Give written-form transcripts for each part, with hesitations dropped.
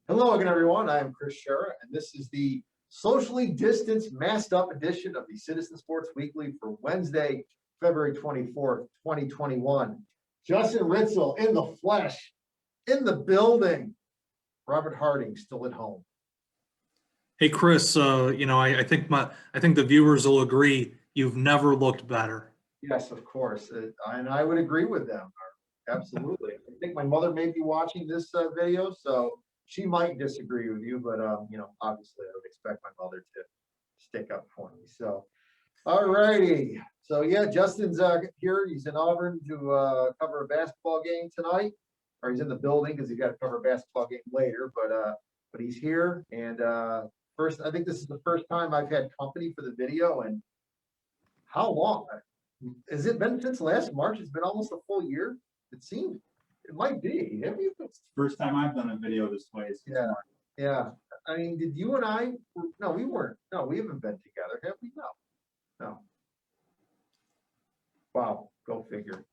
Hello again, everyone. I am Chris Shera, and this is the socially distanced, masked up edition of the Citizen Sports Weekly for Wednesday, February 24th, 2021. Justin Ritzel in the flesh, in the building. Robert Harding still at home. Hey Chris, I think the viewers will agree you've never looked better. Yes, of course, and I would agree with them. Absolutely. I think my mother may be watching this video, so she might disagree with you, but obviously I would expect my mother to stick up for me. So, all righty. So yeah, Justin's here. He's in Auburn to cover a basketball game tonight, or he's in the building because he's got to cover a basketball game later. But he's here, and first, I think this is the first time I've had company for the video. And how long has it been since last March? It's been almost a full year. It seems. It might be. Have you? First time I've done a video this way. Yeah, yeah. I mean, did you and I? No, we weren't. No, we haven't been together, have we? No. Wow, go figure.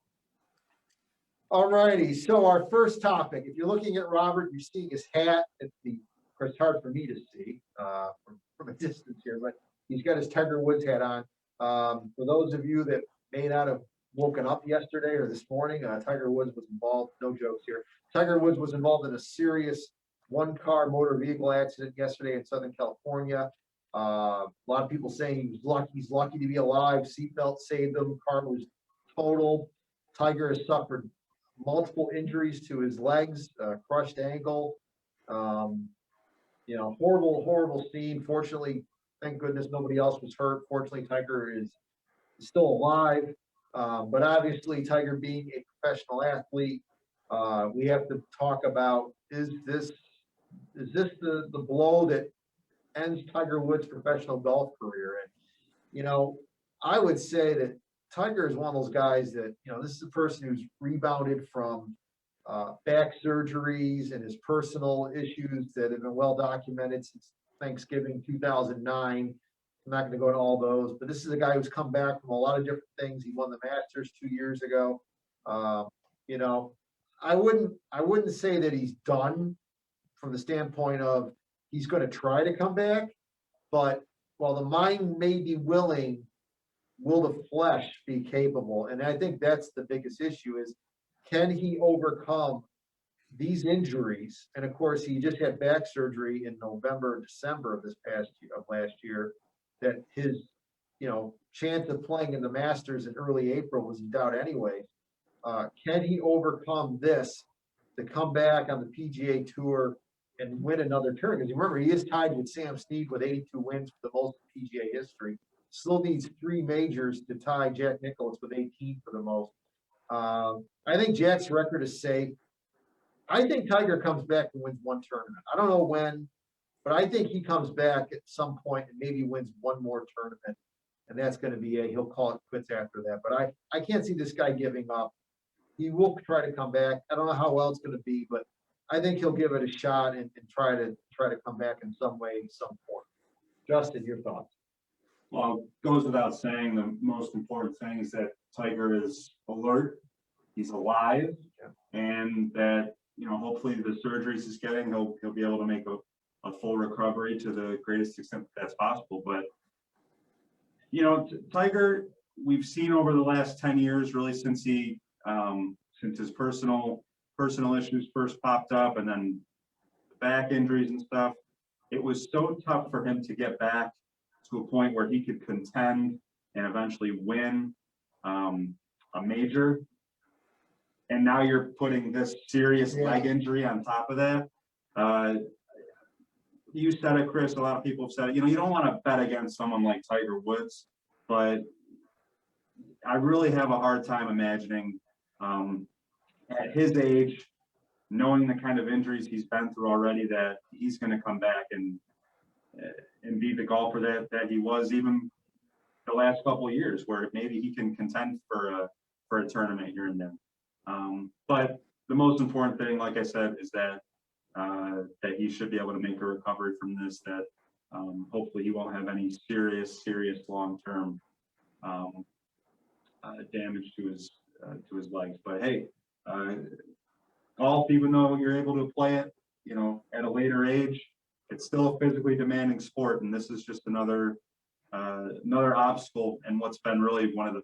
All righty. So our first topic. If you're looking at Robert, you're seeing his hat. It's of course hard for me to see from a distance here, but he's got his Tiger Woods hat on. For those of you that may not have woken up yesterday or this morning, Tiger Woods was involved. No jokes here. Tiger Woods was involved in a serious one-car motor vehicle accident yesterday in Southern California. A lot of people saying he was lucky. He's lucky to be alive. Seatbelt saved him. Car was totaled. Tiger has suffered multiple injuries to his legs, crushed ankle. Horrible scene. Fortunately, thank goodness nobody else was hurt. Fortunately, Tiger is still alive. But obviously, Tiger being a professional athlete, we have to talk about is this the blow that ends Tiger Woods' professional golf career? And I would say that Tiger is one of those guys that this is a person who's rebounded from back surgeries and his personal issues that have been well documented since Thanksgiving 2009. I'm not going to go into all those, but this is a guy who's come back from a lot of different things. He won the Masters 2 years ago. I wouldn't say that he's done from the standpoint of he's going to try to come back, but while the mind may be willing, will the flesh be capable? And I think that's the biggest issue is, can he overcome these injuries? And of course, he just had back surgery in November, December of last year, that his, chance of playing in the Masters in early April was in doubt anyway. Can he overcome this to come back on the PGA Tour and win another tournament? Because remember, he is tied with Sam Snead with 82 wins for the most in PGA history. Still needs 3 majors to tie Jack Nicklaus with 18 for the most. I think Jack's record is safe. I think Tiger comes back and wins one tournament. I don't know when, but I think he comes back at some point and maybe wins one more tournament. And that's going to be he'll call it quits after that. But I can't see this guy giving up. He will try to come back. I don't know how well it's going to be, but I think he'll give it a shot and try to come back in some way, some form. Justin, your thoughts? Well, it goes without saying, the most important thing is that Tiger is alert, he's alive, and that hopefully the surgeries he's getting, he'll be able to make a full recovery to the greatest extent that's possible. But Tiger, we've seen over the last 10 years, really since his personal issues first popped up, and then the back injuries and stuff, it was so tough for him to get back to a point where he could contend and eventually win a major. And now you're putting this serious leg injury on top of that. You said it, Chris. A lot of people have said it. You don't want to bet against someone like Tiger Woods, but I really have a hard time imagining at his age, knowing the kind of injuries he's been through already, that he's going to come back and be the golfer that he was even the last couple of years, where maybe he can contend for a tournament here and there. But the most important thing, like I said, is that he should be able to make a recovery from this, that hopefully he won't have any serious long-term damage to his legs. But hey, golf, even though you're able to play it, at a later age, it's still a physically demanding sport, and this is just another obstacle in what's been really one of the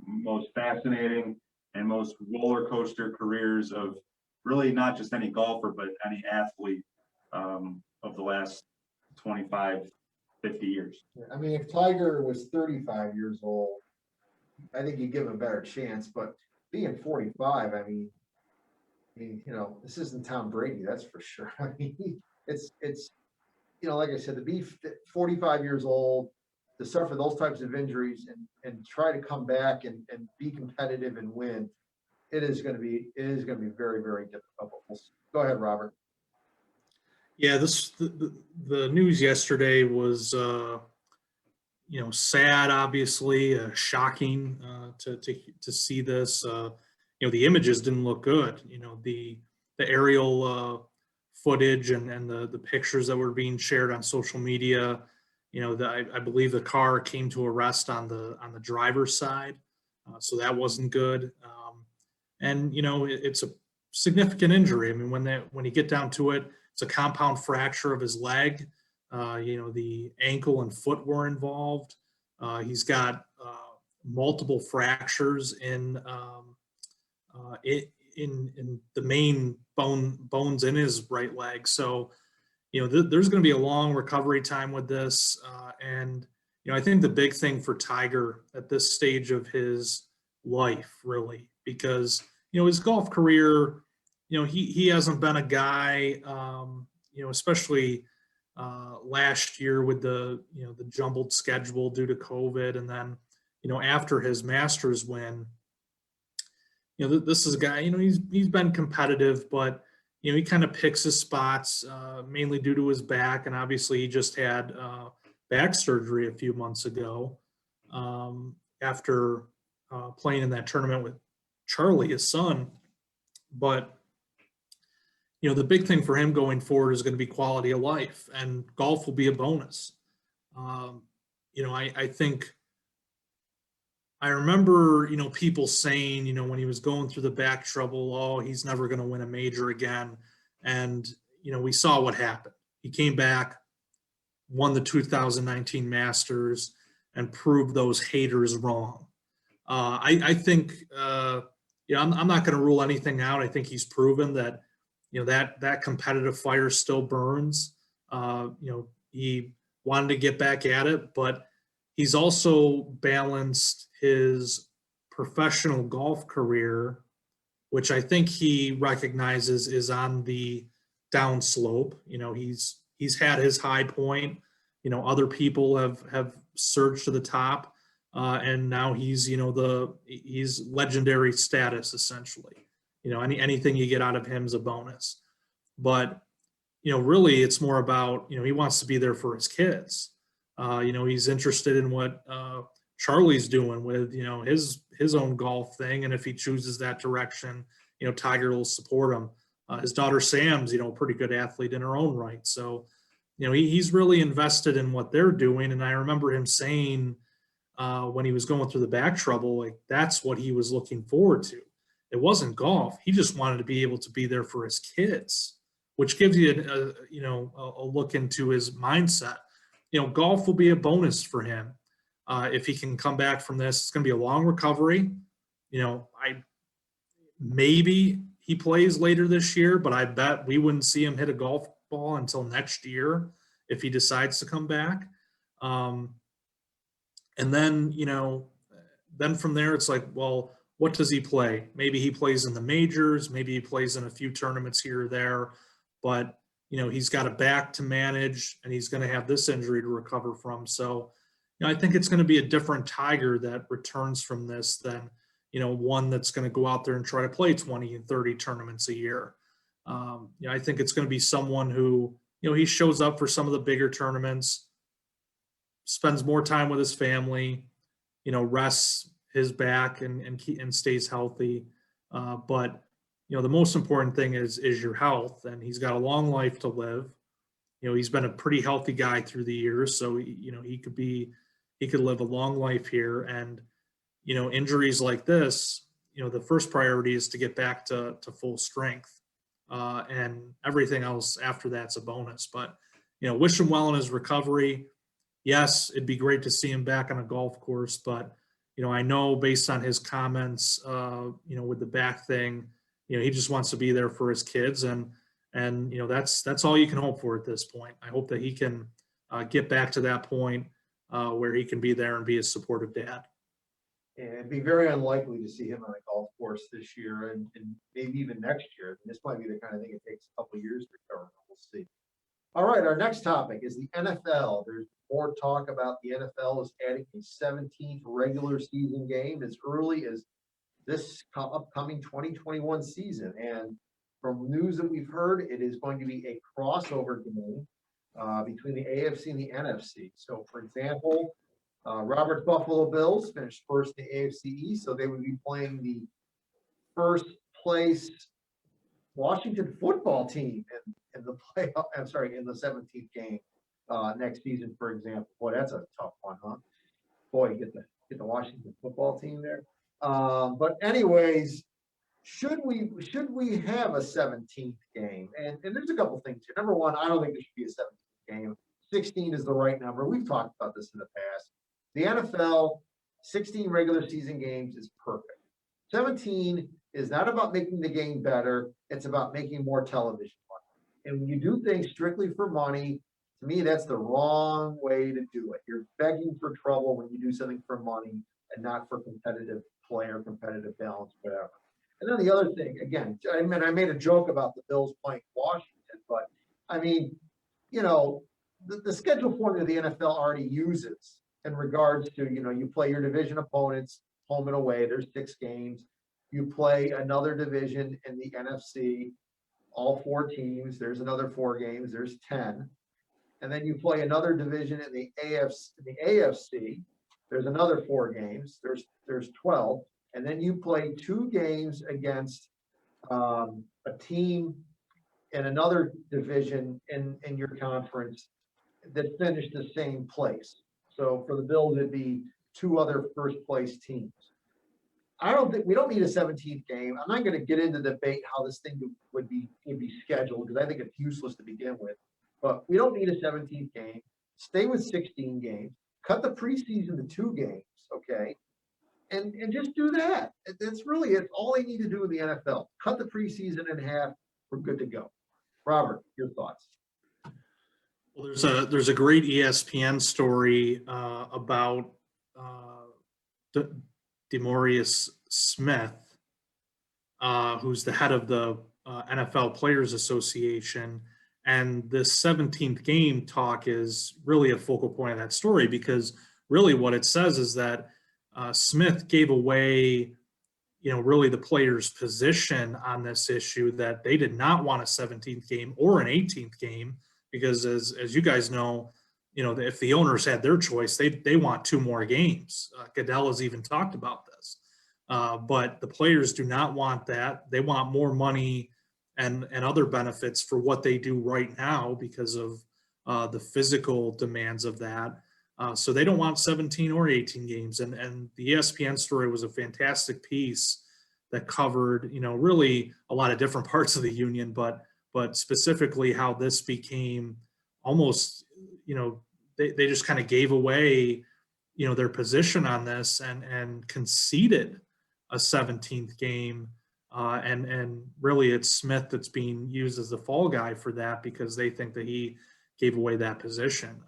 most fascinating and most roller coaster careers of really not just any golfer, but any athlete of the last 25, 50 years. I mean, if Tiger was 35 years old, I think you'd give him a better chance, but being 45, I mean, you know, this isn't Tom Brady, that's for sure. I mean, it's, you know, like I said, to be 45 years old, to suffer those types of injuries and try to come back and be competitive and win, it is going to be very, very difficult. Go ahead, Robert. Yeah, the news yesterday was you know, sad, obviously, shocking to see this. You know, the images didn't look good. You know, the aerial footage and the pictures that were being shared on social media. You know, I believe the car came to a rest on the driver's side, so that wasn't good. And you know, it's a significant injury. I mean, when you get down to it, it's a compound fracture of his leg. You know, the ankle and foot were involved. He's got multiple fractures in the main bones in his right leg. So, you know, there's going to be a long recovery time with this. And, you know, I think the big thing for Tiger at this stage of his life, really, because, you know, his golf career, you know, he hasn't been a guy, you know, especially last year with the, you know, the jumbled schedule due to COVID. And then, you know, after his Masters win, you know, this is a guy, you know, he's been competitive, but, you know, he kind of picks his spots mainly due to his back. And obviously he just had back surgery a few months ago after playing in that tournament with Charlie, his son. But, you know, the big thing for him going forward is going to be quality of life, and golf will be a bonus. You know, I think I remember, you know, people saying, you know, when he was going through the back trouble, oh, he's never going to win a major again. And, you know, we saw what happened. He came back, won the 2019 Masters, and proved those haters wrong. I think, you know, I'm not going to rule anything out. I think he's proven that, you know, that competitive fire still burns. You know, he wanted to get back at it, but he's also balanced his professional golf career, which I think he recognizes is on the downslope. You know, he's had his high point. You know, other people have surged to the top, and now he's, you know, he's legendary status essentially. You know, anything you get out of him is a bonus. But, you know, really it's more about, you know, he wants to be there for his kids. You know, he's interested in what Charlie's doing with, you know, his own golf thing. And if he chooses that direction, you know, Tiger will support him. His daughter Sam's, you know, a pretty good athlete in her own right. So, you know, he's really invested in what they're doing. And I remember him saying when he was going through the back trouble, like that's what he was looking forward to. It wasn't golf. He just wanted to be able to be there for his kids, which gives you you know, a look into his mindset. You know, golf will be a bonus for him if he can come back from this. It's going to be a long recovery. You know, maybe he plays later this year, but I bet we wouldn't see him hit a golf ball until next year if he decides to come back. And then, you know, then from there it's like, well, what does he play? Maybe he plays in the majors, maybe he plays in a few tournaments here or there, but you know, he's got a back to manage and he's going to have this injury to recover from. So, you know, I think it's going to be a different Tiger that returns from this than, you know, one that's going to go out there and try to play 20 and 30 tournaments a year. You know, I think it's going to be someone who, you know, he shows up for some of the bigger tournaments, spends more time with his family, you know, rests his back and stays healthy. But you know, the most important thing is your health, and he's got a long life to live. You know, he's been a pretty healthy guy through the years, so you know, he could live a long life here. And you know, injuries like this, you know, the first priority is to get back to full strength. and everything else after that's a bonus. But, wish him well in his recovery. Yes, it'd be great to see him back on a golf course, but, I know based on his comments, with the back thing, he just wants to be there for his kids, and that's all you can hope for at this point. I hope that he can get back to that point where he can be there and be a supportive dad. And it'd be very unlikely to see him on a golf course this year and maybe even next year. And this might be the kind of thing it takes a couple of years to recover. We'll see. All right, our next topic is the NFL. There's more talk about the NFL is adding a 17th regular season game as early as this upcoming 2021 season. And from news that we've heard, it is going to be a crossover game between the AFC and the NFC. So, for example, Robert's Buffalo Bills finished first in the AFC East, so they would be playing the first place Washington football team in the playoff. I'm sorry, in the 17th game next season, for example. Boy, that's a tough one, huh? Boy, get the Washington football team there. But anyways, should we have a 17th game? And there's a couple things here. Number one, I don't think there should be a 17th game. 16 is the right number. We've talked about this in the past. The NFL, 16 regular season games is perfect. 17 is not about making the game better. It's about making more television money. And when you do things strictly for money, to me, that's the wrong way to do it. You're begging for trouble when you do something for money and not for competitive play or competitive balance, whatever. And then the other thing, again, I made a joke about the Bills playing Washington, but I mean, the schedule formula the NFL already uses in regards to, you play your division opponents home and away. There's 6 games. You play another division in the NFC, all 4 teams. There's another 4 games. There's 10. And then you play another division in the AFC. There's another 4 games. There's 12. And then you play 2 games against a team in another division in your conference that finished the same place. So for the Bills, it'd be 2 other first place teams. I don't think we don't need a 17th game. I'm not going to get into the debate how this thing would be scheduled because I think it's useless to begin with. But we don't need a 17th game. Stay with 16 games. Cut the preseason to 2 games, okay? And just do that. It's really it. All they need to do in the NFL. Cut the preseason in half. We're good to go. Robert, your thoughts? Well, there's a great ESPN story about DeMaurice Smith, who's the head of the NFL Players Association, and this 17th game talk is really a focal point of that story because really what it says is that Smith gave away, really the players' position on this issue that they did not want a 17th game or an 18th game. Because as you guys know, if the owners had their choice, they want 2 more games. Goodell has even talked about this. But the players do not want that. They want more money and other benefits for what they do right now because of the physical demands of that. So they don't want 17 or 18 games. And the ESPN story was a fantastic piece that covered, really a lot of different parts of the union, but specifically how this became almost, they just kind of gave away, their position on this and conceded a 17th game. And really it's Smith that's being used as the fall guy for that because they think that he gave away that position.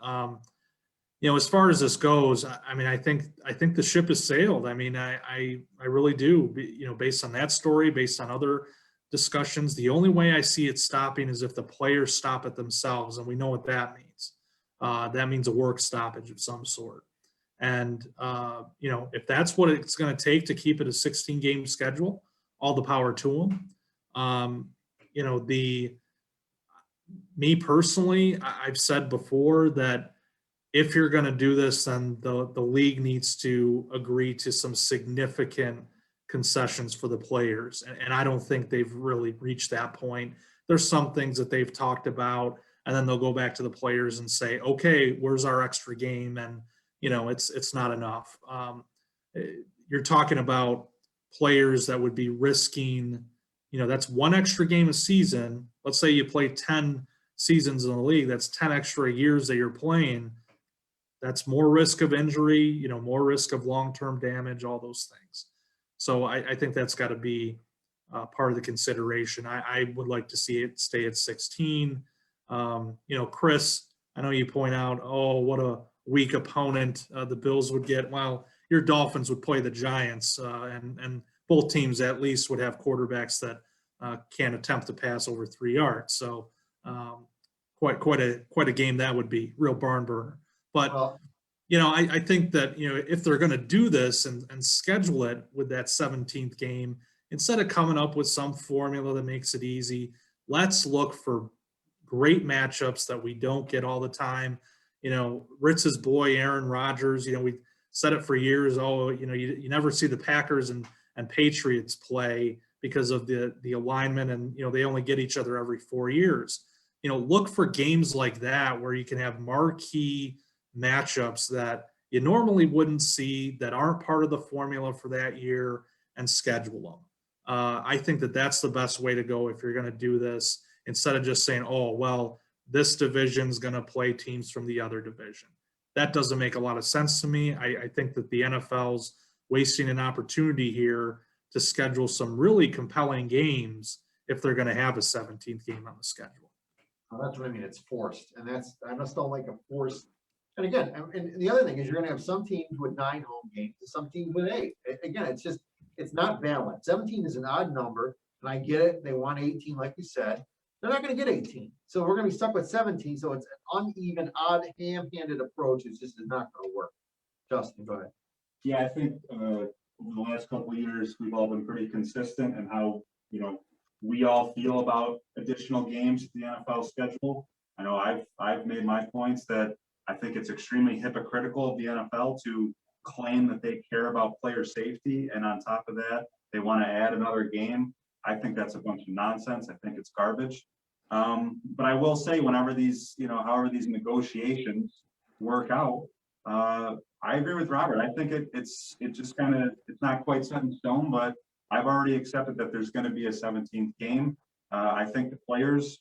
As far as this goes, I think the ship has sailed. I really do, based on that story, based on other discussions. The only way I see it stopping is if the players stop it themselves, and we know what that means. That means a work stoppage of some sort. And, if that's what it's going to take to keep it a 16-game schedule, all the power to them. Me personally, I've said before that if you're going to do this, then the league needs to agree to some significant concessions for the players. And I don't think they've really reached that point. There's some things that they've talked about, and then they'll go back to the players and say, okay, where's our extra game? And, it's not enough. You're talking about players that would be risking, that's one extra game a season. Let's say you play 10 seasons in the league. That's 10 extra years that you're playing. That's more risk of injury, more risk of long-term damage, all those things. So I think that's got to be part of the consideration. I would like to see it stay at 16. Chris, I know you point out, oh, what a weak opponent the Bills would get. Well, your Dolphins would play the Giants, and both teams at least would have quarterbacks that can't attempt to pass over 3 yards. So quite a game that would be, real barn burner. But Well, I think that if they're going to do this and schedule it with that 17th game, instead of coming up with some formula that makes it easy, let's look for great matchups that we don't get all the time. Ritz's boy Aaron Rodgers. We said it for years. Oh, you never see the Packers and Patriots play because of the alignment, and they only get each other every 4 years. Look for games like that where you can have marquee matchups that you normally wouldn't see, that aren't part of the formula for that year, and schedule them. I think that that's the best way to go if you're going to do this, instead of just saying, oh, well, this division's going to play teams from the other division. That doesn't make a lot of sense to me. I think that the NFL's wasting an opportunity here to schedule some really compelling games if they're going to have a 17th game on the schedule. that's what I mean. It's forced, and I just don't like a forced. And again, and the other thing is you're going to have some teams with 9 home games, and some teams with 8. Again, it's not balanced. 17 is an odd number, and I get it. They want 18, like you said. They're not going to get 18, so we're going to be stuck with 17. So it's an uneven, odd, ham-handed approach. It's just not going to work. Justin, go ahead. Yeah, I think over the last couple of years, we've all been pretty consistent in how, we all feel about additional games to the NFL schedule. I know I've made my points that I think it's extremely hypocritical of the NFL to claim that they care about player safety, and on top of that, they want to add another game. I think that's a bunch of nonsense. I think it's garbage. But I will say, whenever these, however these negotiations work out, I agree with Robert. I think it's not quite set in stone, but I've already accepted that there's going to be a 17th game. I think the players,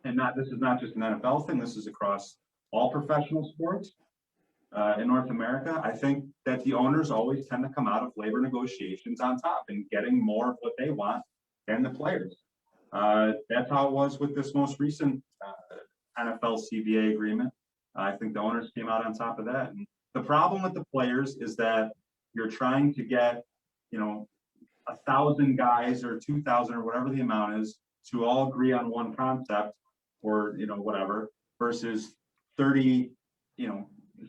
and this is not just an NFL thing, this is across all professional sports in North America. I think that the owners always tend to come out of labor negotiations on top and getting more of what they want than the players. That's how it was with this most recent NFL CBA agreement. I think the owners came out on top of that. And the problem with the players is that you're trying to get, 1,000 guys or 2,000 or whatever the amount is to all agree on one concept, or, whatever, versus 30,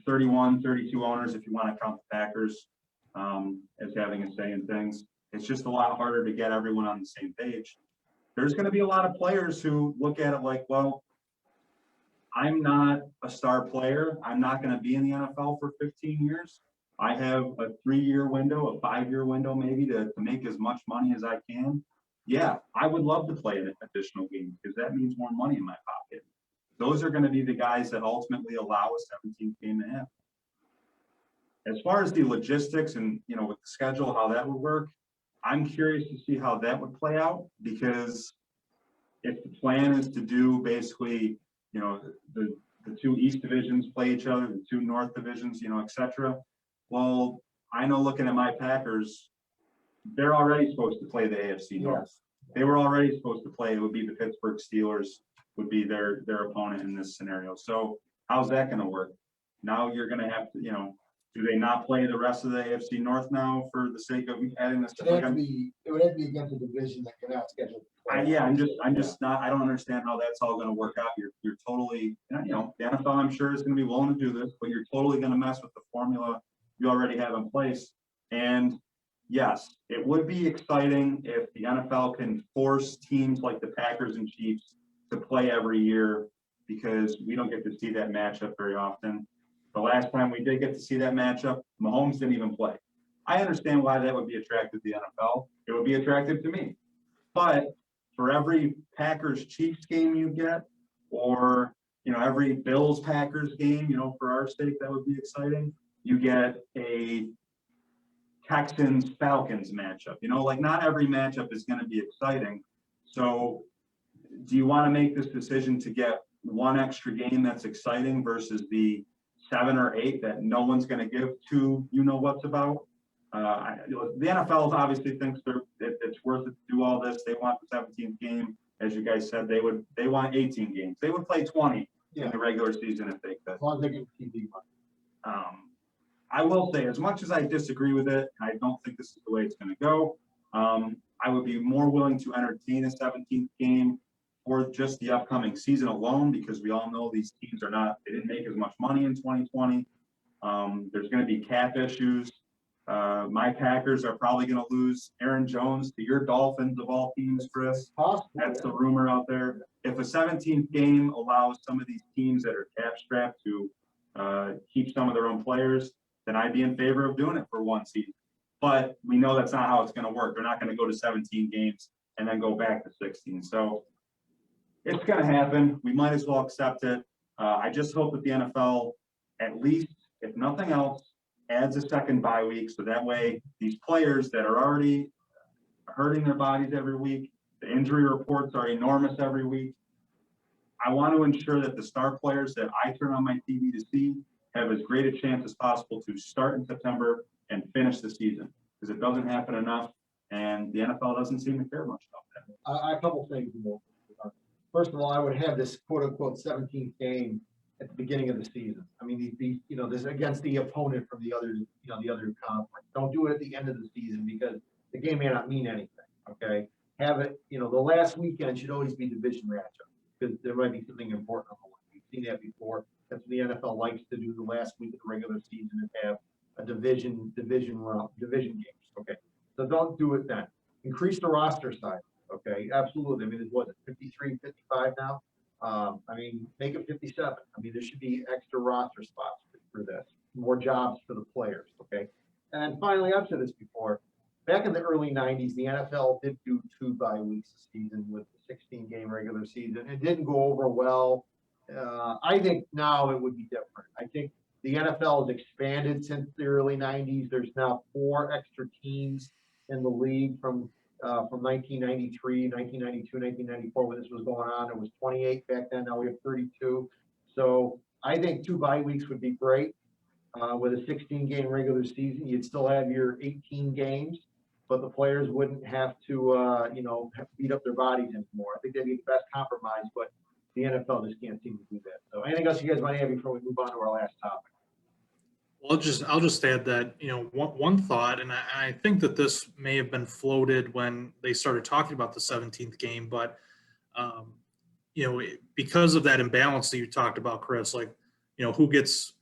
31, 32 owners, if you want to count the Packers as having a say in things. It's just a lot harder to get everyone on the same page. There's going to be a lot of players who look at it like, well, I'm not a star player. I'm not going to be in the NFL for 15 years. I have a 3-year window, a 5-year window maybe to make as much money as I can. Yeah, I would love to play an additional game because that means more money in my pocket. Those are going to be the guys that ultimately allow a 17th game to happen. As far as the logistics and, with the schedule, how that would work, I'm curious to see how that would play out, because if the plan is to do basically, the 2 East divisions play each other, the 2 North divisions, et cetera. Well, I know, looking at my Packers, they're already supposed to play the AFC North. Yes. They were already supposed to play. It would be the Pittsburgh Steelers would be their opponent in this scenario. So how's that going to work? Now you're going to have to, do they not play the rest of the AFC North now for the sake of adding this? It would have to be against a division that you're not scheduled to play. I'm just not. I don't understand how that's all going to work out. You're totally, the NFL, I'm sure, is going to be willing to do this, but you're totally going to mess with the formula you already have in place. And yes, it would be exciting if the NFL can force teams like the Packers and Chiefs to play every year, because we don't get to see that matchup very often. The last time we did get to see that matchup, Mahomes didn't even play. I understand why that would be attractive to the NFL. It would be attractive to me. But for every Packers-Chiefs game you get, or, every Bills-Packers game, for our sake, that would be exciting. You get a Texans Falcons matchup. You know, like not every matchup is going to be exciting. So do you want to make this decision to get one extra game that's exciting versus the 7 or 8 that no one's going to give to you know what's about? The NFL obviously thinks it's worth it to do all this. They want the 17th game, as you guys said. They want 18 games. They would play 20 in the regular season if they could. As long as they get TV money. I will say, as much as I disagree with it, and I don't think this is the way it's going to go, I would be more willing to entertain a 17th game for just the upcoming season alone, because we all know these teams they didn't make as much money in 2020. There's going to be cap issues. My Packers are probably going to lose Aaron Jones to your Dolphins of all teams, Chris. Possible. That's the rumor out there. If a 17th game allows some of these teams that are cap strapped to keep some of their own players, then I'd be in favor of doing it for one season. But we know that's not how it's going to work. They're not going to go to 17 games and then go back to 16. So it's going to happen. We might as well accept it. I just hope that the NFL, at least, if nothing else, adds a second bye week. So that way, these players that are already hurting their bodies every week, the injury reports are enormous every week. I want to ensure that the star players that I turn on my TV to see have as great a chance as possible to start in September and finish the season, because it doesn't happen enough, and the NFL doesn't seem to care much about that. A couple things. First of all, I would have this quote unquote 17th game at the beginning of the season. I mean, this against the opponent from the other conference. Don't do it at the end of the season, because the game may not mean anything. Okay, have it. The last weekend should always be division matchup, because there might be something important on the line. We've seen that before. That's what the NFL likes to do the last week of the regular season, and have a division games. Okay, so don't do it then. Increase the roster size. Okay, absolutely. I mean, it was 53, 55 now. I mean, make it 57. I mean, there should be extra roster spots for this, more jobs for the players. Okay, and finally, I've said this before. Back in the early 90s, the NFL did do 2 bye weeks a season with the 16-game regular season. It didn't go over well. I think now it would be different. I think the NFL has expanded since the early 90s. There's now 4 extra teams in the league from 1993, 1992, 1994, when this was going on. It was 28 back then. Now we have 32. So I think 2 bye weeks would be great. With a 16-game regular season, you'd still have your 18 games, but the players wouldn't have to, have to beat up their bodies anymore. I think that'd be the best compromise, but the NFL just can't seem to do that. So anything else you guys want to add before we move on to our last topic? Well, I'll just add that, one thought, and I think that this may have been floated when they started talking about the 17th game, but, because of that imbalance that you talked about, Chris, like, who gets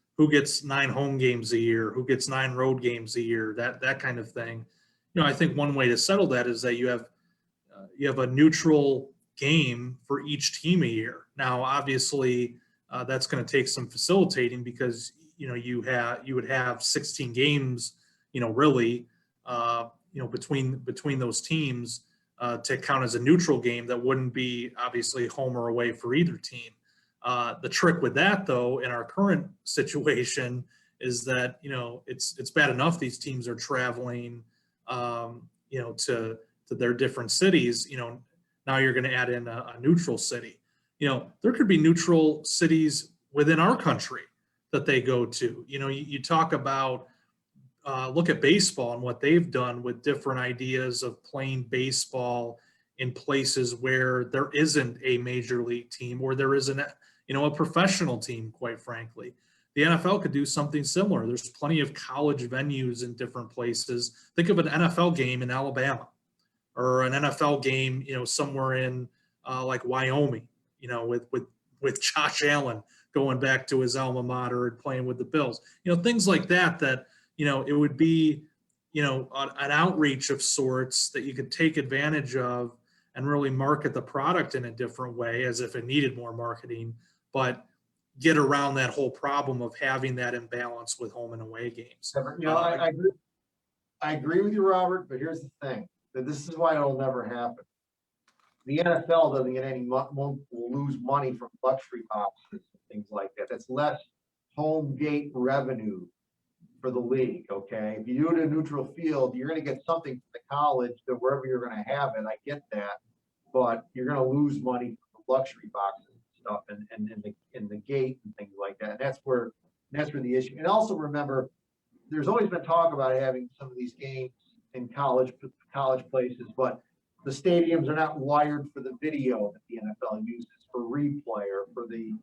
9 home games a year, who gets 9 road games a year, that kind of thing. I think one way to settle that is that you have a neutral game for each team a year. Now, obviously, that's going to take some facilitating, because you would have 16 games, really, between those teams to count as a neutral game that wouldn't be obviously home or away for either team. The trick with that, though, in our current situation, is that it's bad enough these teams are traveling, to their different cities. Now you're going to add in a neutral city. There could be neutral cities within our country that they go to. You talk about, look at baseball and what they've done with different ideas of playing baseball in places where there isn't a major league team, or there isn't a professional team, quite frankly. The NFL could do something similar. There's plenty of college venues in different places. Think of an NFL game in Alabama, or an NFL game, somewhere in like Wyoming, with Josh Allen going back to his alma mater and playing with the Bills, things like that, it would be, an outreach of sorts that you could take advantage of and really market the product in a different way, as if it needed more marketing, but get around that whole problem of having that imbalance with home and away games. I agree with you, Robert, but here's the thing, that this is why it'll never happen. The NFL doesn't get will lose money from luxury boxes and things like that. That's less home gate revenue for the league, okay? If you do it in a neutral field, you're gonna get something from the college to wherever you're gonna have it, I get that. But you're gonna lose money from the luxury boxes and stuff and in the gate and things like that. And that's where the issue. And also remember, there's always been talk about having some of these games in college places, but the stadiums are not wired for the video that the NFL uses for replay or for the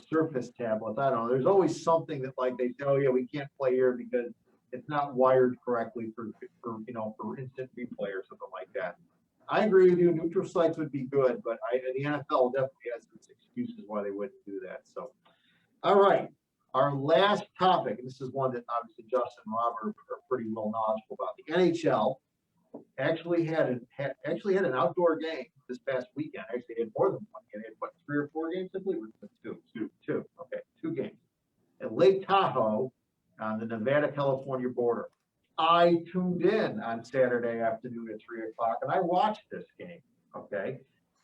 Surface tablets. I don't know. There's always something that like they say, oh yeah, we can't play here because it's not wired correctly for instant replay or something like that. I agree with you. Neutral sites would be good, but the NFL definitely has some excuses why they wouldn't do that. So, all right. Our last topic, and this is one that obviously Justin and Robert are pretty well knowledgeable about. The NHL actually had an outdoor game this past weekend. Actually, had more than one game. They had what, 3 or 4 games? I believe it was two. Okay, 2 games at Lake Tahoe on the Nevada-California border. I tuned in on Saturday afternoon at 3 o'clock, and I watched this game. Okay,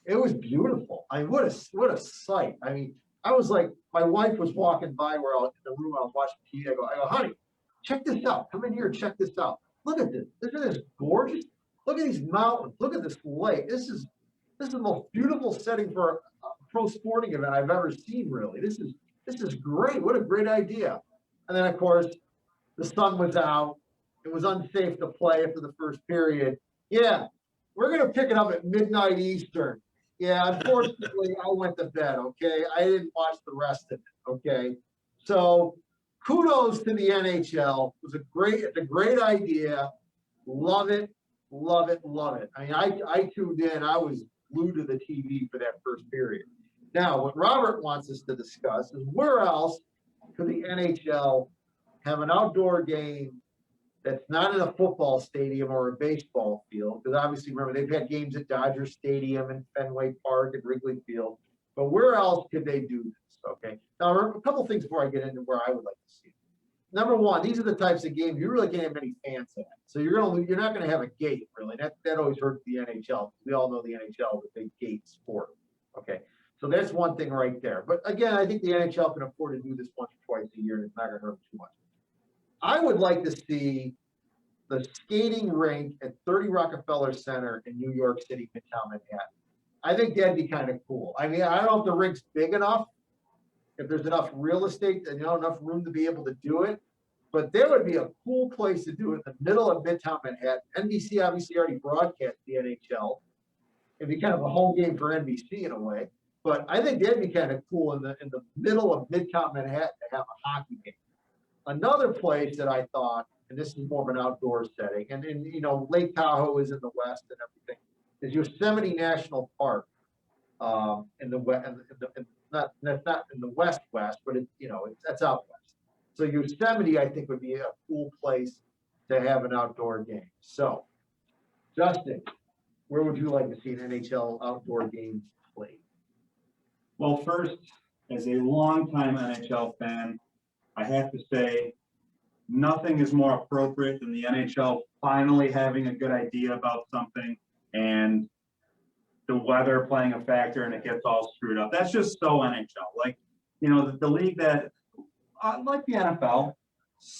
it was beautiful. I mean, what a sight. I mean, I was like, my wife was walking by where I was in the room. I was watching TV. I go, honey, check this out. Come in here and check this out. Look at this. Isn't this gorgeous? Look at these mountains. Look at this lake. This is the most beautiful setting for a pro sporting event I've ever seen. Really, this is great. What a great idea. And then of course, the sun was out. It was unsafe to play after the first period. Yeah, we're gonna pick it up at midnight Eastern. Yeah, unfortunately, I went to bed, okay? I didn't watch the rest of it, okay? So kudos to the NHL. It's a great idea. Love it, love it, love it. I mean, I tuned in. I was glued to the TV for that first period. Now, what Robert wants us to discuss is where else could the NHL have an outdoor game that's not in a football stadium or a baseball field, because obviously, remember, they've had games at Dodger Stadium and Fenway Park and Wrigley Field, but where else could they do this, okay? Now, a couple things before I get into where I would like to see it. Number one, these are the types of games you really can't have many fans at. So you're not going to have a gate, really. That always hurts the NHL. We all know the NHL is a big gate sport, okay? So that's one thing right there. But again, I think the NHL can afford to do this once or twice a year, and it's not going to hurt too much. I would like to see the skating rink at 30 Rockefeller Center in New York City, Midtown Manhattan. I think that'd be kind of cool. I mean, I don't know if the rink's big enough, if there's enough real estate and enough room to be able to do it, but there would be a cool place to do it in the middle of Midtown Manhattan. NBC obviously already broadcast the NHL. It'd be kind of a home game for NBC in a way, but I think that'd be kind of cool in the middle of Midtown Manhattan to have a hockey game. Another place that I thought, and this is more of an outdoor setting, and Lake Tahoe is in the west and everything, is Yosemite National Park in the west, that's not in the west, but that's out west. So Yosemite, I think, would be a cool place to have an outdoor game. So, Justin, where would you like to see an NHL outdoor game played? Well, first, as a longtime NHL fan, I have to say nothing is more appropriate than the NHL finally having a good idea about something and the weather playing a factor and it gets all screwed up. That's just so NHL. Like, the league that, like the NFL,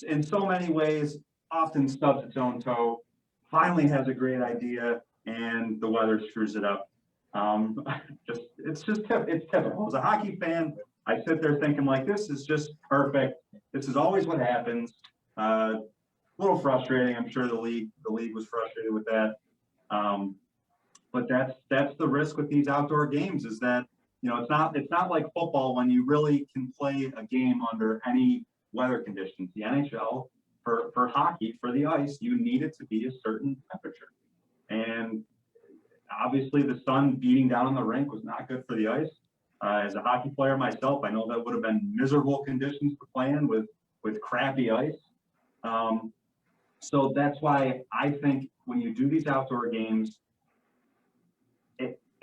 in so many ways, often stubs its own toe, finally has a great idea and the weather screws it up. It's typical. As a hockey fan, I sit there thinking like, this is just perfect. This is always what happens. A little frustrating. I'm sure the league was frustrated with that. But that's the risk with these outdoor games is that, it's not like football when you really can play a game under any weather conditions. The NHL for hockey, for the ice, you need it to be a certain temperature. And obviously the sun beating down on the rink was not good for the ice. As a hockey player myself, I know that would have been miserable conditions to play in with crappy ice. So that's why I think when you do these outdoor games,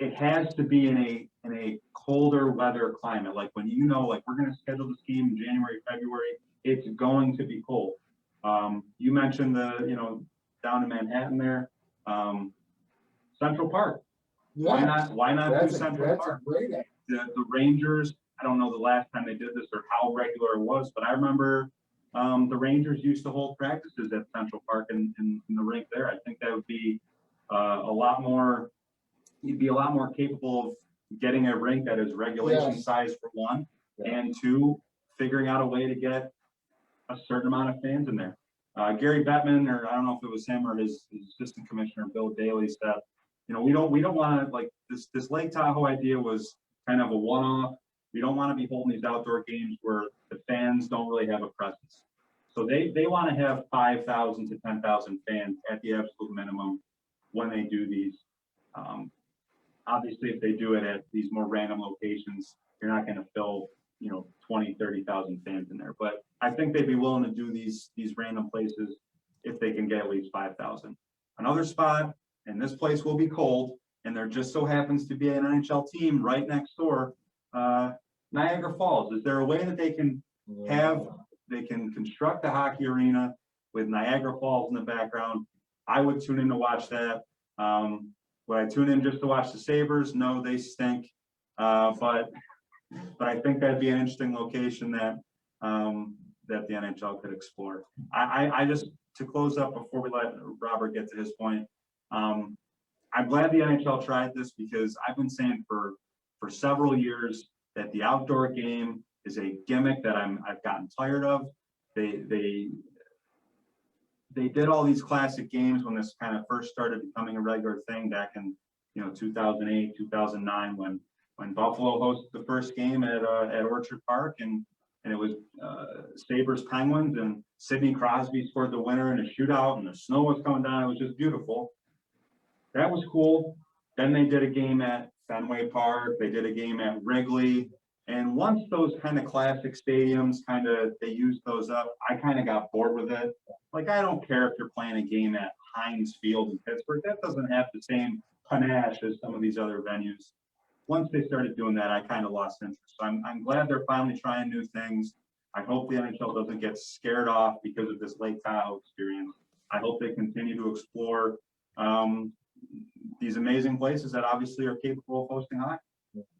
it has to be in a colder weather climate. Like when like we're going to schedule this game in January, February, it's going to be cold. You mentioned down in Manhattan there, Central Park. Yeah. Why not do Central Park? That's a great idea. The Rangers, I don't know the last time they did this or how regular it was, but I remember the Rangers used to hold practices at Central Park in the rink there. I think that would be a lot more, you'd be a lot more capable of getting a rink that is regulation Yes. size for one, Yeah. and two, figuring out a way to get a certain amount of fans in there. Gary Bettman, or I don't know if it was him or his assistant commissioner, Bill Daly, said, you know, we don't want to, like, this Lake Tahoe idea was kind of a one-off. We don't want to be holding these outdoor games where the fans don't really have a presence. So they want to have 5,000 to 10,000 fans at the absolute minimum when they do these. Obviously, if they do it at these more random locations, you're not going to fill, 20, 30,000 fans in there. But I think they'd be willing to do these random places if they can get at least 5,000. Another spot, and this place will be cold, and there just so happens to be an NHL team right next door, Niagara Falls. Is there a way that they can construct a hockey arena with Niagara Falls in the background? I would tune in to watch that. Would I tune in just to watch the Sabres? No, they stink. But I think that'd be an interesting location that the NHL could explore. I just, to close up before we let Robert get to his point, I'm glad the NHL tried this, because I've been saying for several years that the outdoor game is a gimmick that I've gotten tired of. They did all these classic games when this kind of first started becoming a regular thing back in 2008, 2009, when Buffalo hosted the first game at Orchard Park, and it was Sabres Penguins, and Sidney Crosby scored the winner in a shootout, and the snow was coming down. It was just beautiful. That was cool. Then they did a game at Fenway Park. They did a game at Wrigley. And once those kind of classic stadiums they used those up, I kind of got bored with it. Like, I don't care if you're playing a game at Heinz Field in Pittsburgh. That doesn't have the same panache as some of these other venues. Once they started doing that, I kind of lost interest. So I'm glad they're finally trying new things. I hope the NHL doesn't get scared off because of this Lake Tahoe experience. I hope they continue to explore these amazing places that obviously are capable of hosting hockey.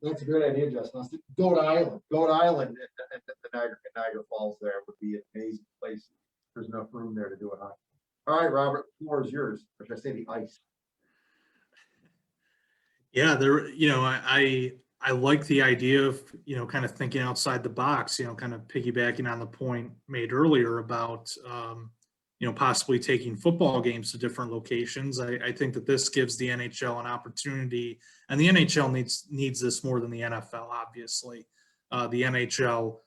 That's a great idea, Justin. Goat Island at the Niagara Falls there would be an amazing place. There's enough room there to do it. All right, Robert, the floor is yours. Or should I say the ice? Yeah, I like the idea of, kind of thinking outside the box, kind of piggybacking on the point made earlier about, possibly taking football games to different locations. I think that this gives the NHL an opportunity, and the NHL needs this more than the NFL, obviously. The NHL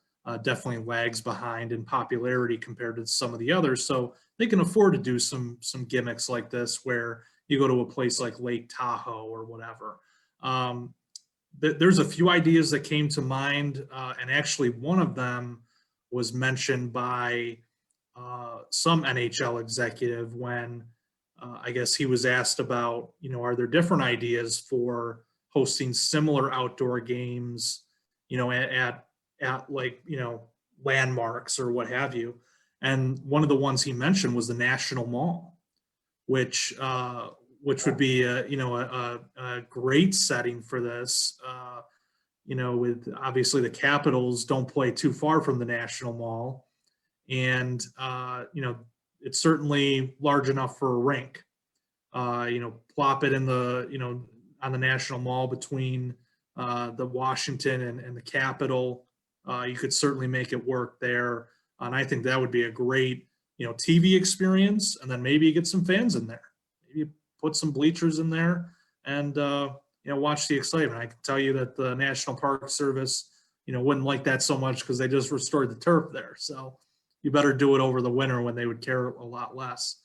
definitely lags behind in popularity compared to some of the others, so they can afford to do some gimmicks like this where you go to a place like Lake Tahoe or whatever. There's a few ideas that came to mind, and actually one of them was mentioned by some NHL executive when I guess he was asked about, are there different ideas for hosting similar outdoor games, at like, landmarks or what have you. And one of the ones he mentioned was the National Mall, which would be a great setting for this. With obviously the Capitals don't play too far from the National Mall, and it's certainly large enough for a rink. Plop it in the on the National Mall between the Washington and the Capitol. You could certainly make it work there, and I think that would be a great TV experience. And then maybe you get some fans in there. Maybe you put some bleachers in there and watch the excitement. I can tell you that the National Park Service wouldn't like that so much because they just restored the turf there. So you better do it over the winter when they would care a lot less.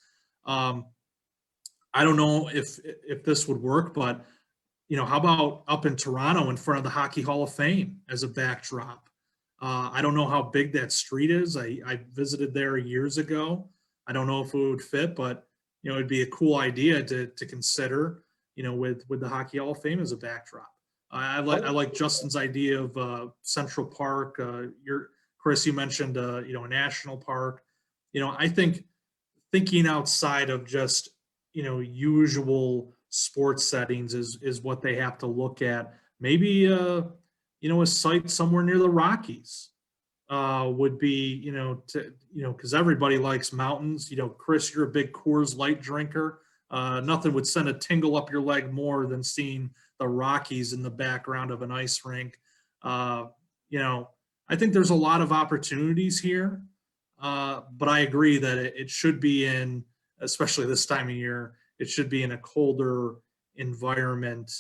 I don't know if this would work, but how about up in Toronto in front of the Hockey Hall of Fame as a backdrop? I don't know how big that street is. I visited there years ago. I don't know if it would fit, but it'd be a cool idea to consider. With the Hockey Hall of Fame as a backdrop. I like Justin's idea of Central Park. Chris, you mentioned a national park. I think thinking outside of just usual sports settings is what they have to look at. Maybe a site somewhere near the Rockies. would be, because everybody likes mountains. Chris, you're a big Coors Light drinker. Nothing would send a tingle up your leg more than seeing the Rockies in the background of an ice rink. I think there's a lot of opportunities here, but I agree that it should be in, especially this time of year, it should be in a colder environment.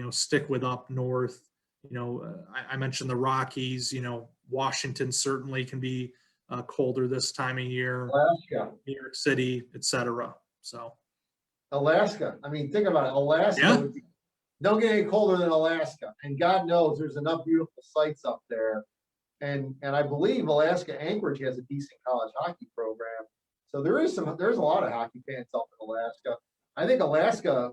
Stick with up north. I mentioned the Rockies. Washington certainly can be colder this time of year. Alaska, New York City, etc. So Alaska. I mean, think about it. Alaska Yeah. would be, don't get any colder than Alaska. And God knows there's enough beautiful sites up there. And I believe Alaska Anchorage has a decent college hockey program. So there's a lot of hockey fans up in Alaska. I think Alaska,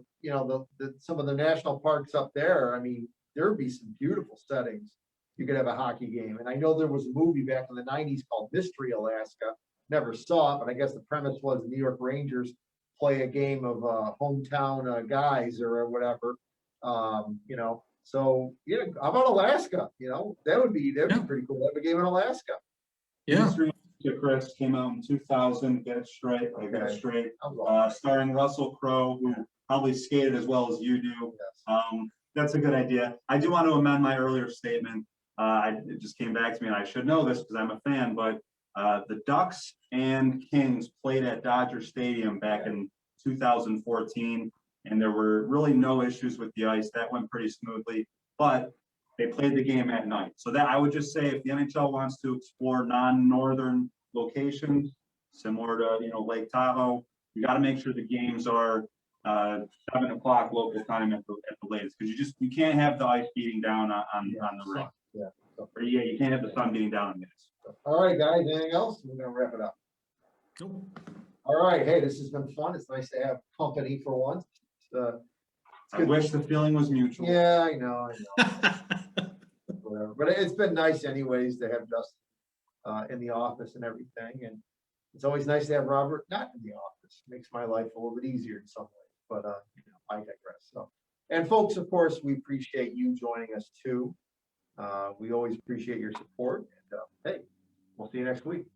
some of the national parks up there, I mean, there would be some beautiful settings. You could have a hockey game. And I know there was a movie back in the 90s called Mystery Alaska. Never saw it, but I guess the premise was the New York Rangers play a game of hometown guys or whatever. So yeah, how about Alaska? That'd be pretty cool. Have a game in Alaska. yeah, Mystery to Chris came out in 2000. Get it straight. I got it Okay. straight. That was awesome. Starring Russell Crowe, who probably skated as well as you do. Yes. That's a good idea. I do want to amend my earlier statement. It just came back to me, and I should know this because I'm a fan. But the Ducks and Kings played at Dodger Stadium back in 2014, and there were really no issues with the ice. That went pretty smoothly. But they played the game at night. So that I would just say, if the NHL wants to explore non-northern locations, similar to Lake Tahoe, you got to make sure the games are 7 o'clock local time at the latest, because you can't have the ice beating down on the rink. Yeah. Or you can't have the sun beating down on this. All right, guys. Anything else? We're gonna wrap it up. Cool. All right. Hey, this has been fun. It's nice to have company for once. I wish the feeling was mutual. Yeah, I know. Whatever. But it's been nice anyways to have Justin in the office and everything. And it's always nice to have Robert not in the office. Makes my life a little bit easier in some ways, but I digress. So, and folks, of course, we appreciate you joining us too. We always appreciate your support. And hey, we'll see you next week.